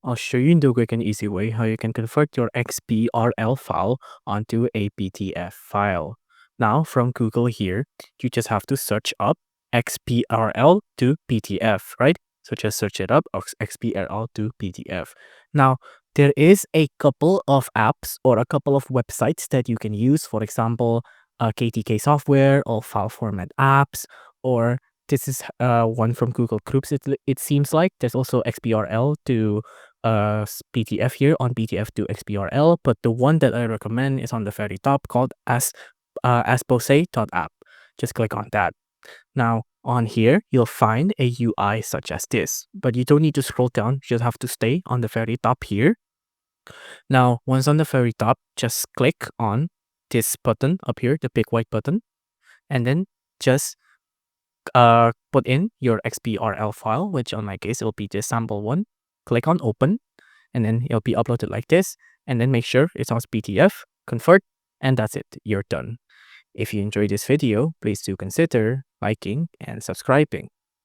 I'll show you in the quick and easy way how you can convert your XBRL file onto a PDF file. Now, from Google here, you just have to search up XBRL to PDF, right? So just search it up, XBRL to PDF. Now, there is a couple of apps or a couple of websites that you can use. For example, KTK software or file format apps, or this is one from Google Groups. It seems like there's also XBRL to PDF here on PDF to XBRL, but the one that I recommend is on the very top called App. Just click on that. Now on here, you'll find a UI such as this, but you don't need to scroll down. You just have to stay on the very top here. Now, once on the very top, just click on this button up here, the big white button, and then just put in your XBRL file, which on my case, it will be this sample one. Click on open, and then it'll be uploaded like this, and then make sure it's on PDF, convert, and that's it, you're done. If you enjoyed this video, please do consider liking and subscribing.